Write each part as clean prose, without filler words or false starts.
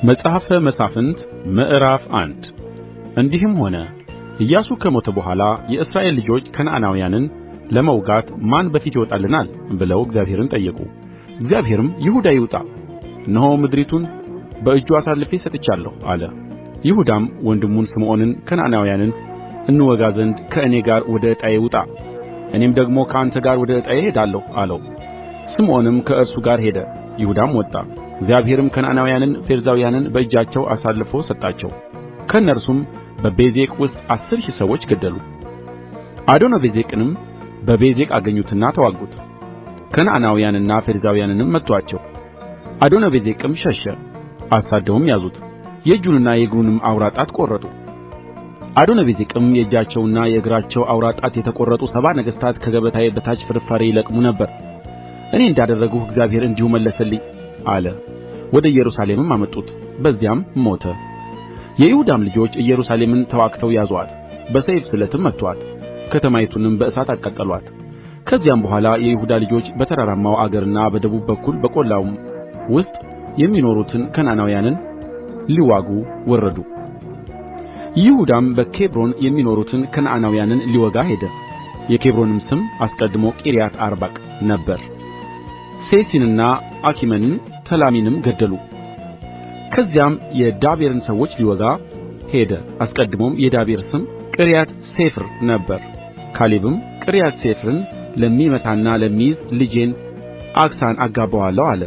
መጽሐፈ መሣፍንት ምዕራፍ 1 እንዲህም ሆነ ኢያሱ ከሞተ በኋላ የእስራኤል ልጆች ከነዓናውያንን ለመውጋት ማን በፊት ይወጣልናል ብለው እግዚአብሔርን ጠየቁ። እግዚአብሔርም ይሁዳ ይውጣ፣ እነሆ ምድሪቱን በእጁ አሳልፌ ሰጥቻለሁ አለ። ይሁዳም ወንድሙን ስምዖንን ከነዓናውያንን እንወጋ ዘንድ ከእኔ ጋር ወደ ዕጣዬ ውጣ፣ እኔም ደግሞ ከአንተ ጋር ወደ ዕጣዬ እሄዳለሁ አለው። ስምዖንም ከእርሱ ጋር ሄደ፣ ይሁዳም ወጣ። እግዚአብሔርም ከነዓናውያንን ፌርዛውያንን በእጃቸው አሳልፎ ሰጣቸው። ከእነርሱም በቤዜቅ ውስጥ 10,000 ሰዎች ገደሉ። አዶኒቤዜቅንም በቤዜቅ አገኙትና ተዋጉት፣ ከነዓናውያንና ፌርዛውያንንም መቱአቸው። አዶኒቤዜቅም ሸሸ፣ አሳድደውም ያዙት፣ የእጁንና የእግሩንም አውራ ጣት ቈረጡ። አዶኒቤዜቅም የእጃቸውና የእግራቸው አውራ ጣት የተቈረጡ 70 ነገሥታት ከገበታዬ በታች ፍርፋሪ ይለቅሙ ነበር፣ እኔ እንዳደረግሁ እግዚአብሔር እንዲሁ መለሰልኝ አለ። ወደ ኢየሩሳሌምም አመጡት፣ በዚያም ሞተ። የይሁዳም ልጆች ኢየሩሳሌምን ተዋግተው ያዙአት፣ በሰይፍ ስለትም መቱአት፣ ከተማይቱንም በእሳት አቃጠሉአት። ከዚያም በኋላ የይሁዳ ልጆች በተራራማው አገርና በደቡብ በኩል በቈላውም ውስጥ የሚኖሩትን ከነዓናውያንን ሊዋጉ ወረዱ። ይሁዳም በኬብሮን የሚኖሩትን ከነዓናውያንን ሊወጋ ሄደ። የኬብሮንም ስም አስቀድሞ ቂርያትአርባቅ ነበር። ሴሲንና አኪመንን ተላሚንም ገደሉ። ከዚያም የዳቤርን ሰዎች ሊወጋ ሄደ። አስቀድሞም የዳቤር ስም ቅርያትሤፍር ነበር። ካሌብም ቅርያትሤፍርን ለሚመታና ለሚይዝ ልጄን ዓክሳን አጋባዋለሁ አለ።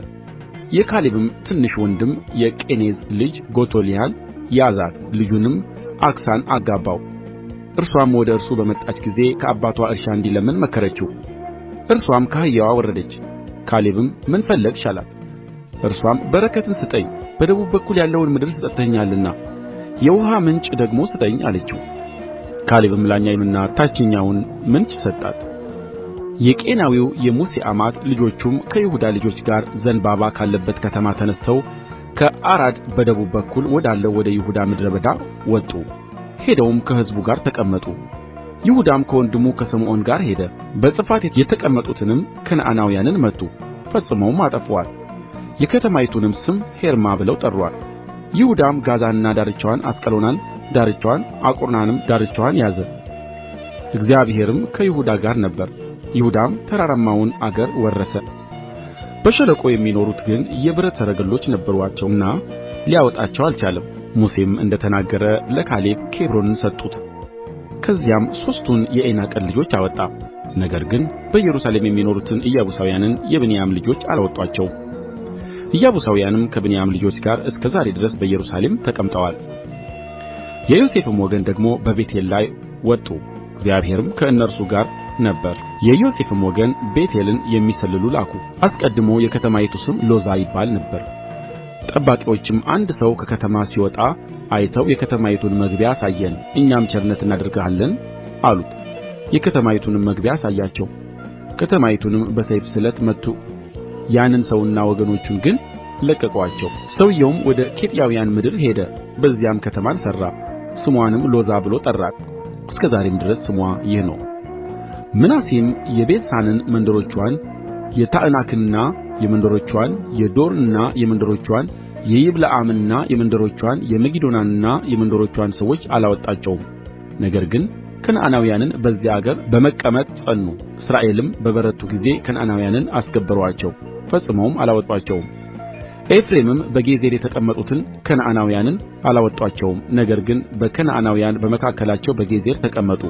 የካሌብም ትንሽ ወንድም የቄኔዝ ልጅ ጎቶልያል ያዛት፣ ልጁንም ዓክሳን አጋባው። እርሷም ወደ እርሱ በመጣች ጊዜ ከአባትዋ እርሻ እንዲለምን መከረችው። እርሷም ከአህያዋ ወረደች። ካሌብም ምን ፈለግሽ አላት። እርሷም በረከትን ስጠኝ፣ በደቡብ በኩል ያለውን ምድር ሰጥተኸኛልና የውኃ ምንጭ ደግሞ ስጠኝ አለችው። ካሌብም ላይኛውንና ታችኛውን ምንጭ ሰጣት። የቄናዊው የሙሴ አማት ልጆቹም ከይሁዳ ልጆች ጋር ዘንባባ ካለበት ከተማ ተነሥተው ከአራድ በደቡብ በኩል ወዳለው ወደ ይሁዳ ምድረ በዳ ወጡ። ሄደውም ከሕዝቡ ጋር ተቀመጡ። ይሁዳም ከወንድሙ ከስምዖን ጋር ሄደ። በጽፋት የተቀመጡትንም ከነዓናውያንን መቱ፣ ፈጽመውም አጠፉአት። የከተማይቱንም ስም ሔርማ ብለው ጠሩአት። ይሁዳም ጋዛንና ዳርቻዋን፣ አስቀሎናን ዳርቻዋን፣ አቆርናንም ዳርቻዋን ያዘ። እግዚአብሔርም ከይሁዳ ጋር ነበረ። ይሁዳም ተራራማውን አገር ወረሰ። በሸለቆ የሚኖሩት ግን የብረት ሰረገሎች ነበሩአቸውና ሊያወጣቸው አልቻለም። ሙሴም እንደ ተናገረ ለካሌብ ኬብሮንን ሰጡት። ከዚያም ሦስቱን የዔናቅን ልጆች አወጣ። ነገር ግን በኢየሩሳሌም የሚኖሩትን ኢያቡሳውያንን የብንያም ልጆች አላወጡአቸውም። ኢያቡሳውያንም ከብንያም ልጆች ጋር እስከ ዛሬ ድረስ በኢየሩሳሌም ተቀምጠዋል። የዮሴፍም ወገን ደግሞ በቤቴል ላይ ወጡ፣ እግዚአብሔርም ከእነርሱ ጋር ነበረ። የዮሴፍም ወገን ቤቴልን የሚሰልሉ ላኩ። አስቀድሞ የከተማይቱ ስም ሎዛ ይባል ነበር። ጠባቂዎችም አንድ ሰው ከከተማ ሲወጣ አይተው የከተማይቱን መግቢያ አሳየን፣ እኛም ቸርነት እናደርግልሃለን አሉት። የከተማይቱንም መግቢያ አሳያቸው። ከተማይቱንም በሰይፍ ስለት መቱ። ያንን ሰውና ወገኖቹን ግን ለቀቁአቸው። ሰውየውም ወደ ኬጢያውያን ምድር ሄደ፣ በዚያም ከተማን ሠራ፣ ስምዋንም ሎዛ ብሎ ጠራት። እስከ ዛሬም ድረስ ስምዋ ይህ ነው። ምናሴም የቤትሳንን መንደሮቿን፣ የታዕናክንና የመንደሮቿን፣ የዶርንና የመንደሮቿን፣ የይብለዓምንና የመንደሮቿን፣ የመጊዶንንና የመንደሮቿን ሰዎች አላወጣቸውም። ነገር ግን ከነዓናውያንን በዚያ አገር በመቀመጥ ጸኑ። እስራኤልም በበረቱ ጊዜ ከነዓናውያንን አስገበሩአቸው፣ ፈጽመውም አላወጡአቸውም። ኤፍሬምም በጌዝር የተቀመጡትን ከነዓናውያንን አላወጡአቸውም፣ ነገር ግን በከነዓናውያን በመካከላቸው በጌዝር ተቀመጡ።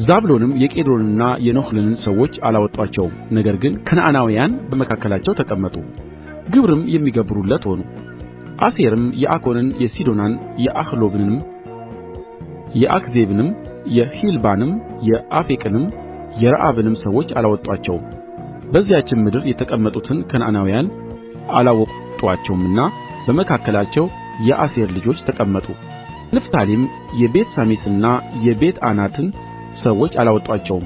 ዛብሎንም የቄድሮንንና የነህሎልን ሰዎች አላወጡአቸውም፣ ነገር ግን ከነዓናውያን በመካከላቸው ተቀመጡ፣ ግብርም የሚገብሩለት ሆኑ። አሴርም የአኮንን፣ የሲዶናን፣ የአሕላብንም፣ የአክዚብንም፣ የሒልባንም፣ የአፌቅንም፣ የረአብንም ሰዎች አላወጡአቸውም። በዚያችም ምድር የተቀመጡትን ከነዓናውያን አላወጡአቸውምና በመካከላቸው የአሴር ልጆች ተቀመጡ። ንፍታሌም የቤትሳሚስንና የቤትዓናትን ሰዎች አላወጡአቸውም።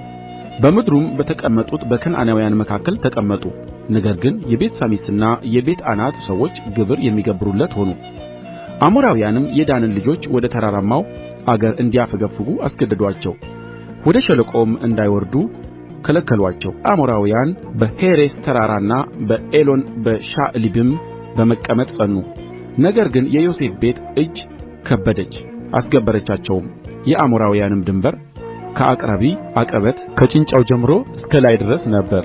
በምድሩም በተቀመጡት በከነዓናውያን መካከል ተቀመጡ። ነገር ግን የቤትሳሚስና የቤትዓናት ሰዎች ግብር የሚገብሩለት ሆኑ። አሞራውያንም የዳንን ልጆች ወደ ተራራማው አገር እንዲያፈገፍጉ አስገደዱአቸው፣ ወደ ሸለቆውም እንዳይወርዱ ከለከሉአቸው። አሞራውያን በሔሬስ ተራራና በኤሎን በሻዕሊብም በመቀመጥ ጸኑ። ነገር ግን የዮሴፍ ቤት እጅ ከበደች፣ አስገበረቻቸውም። የአሞራውያንም ድንበር ከአቅረቢ ዐቀበት ከጭንጫው ጀምሮ እስከ ላይ ድረስ ነበረ።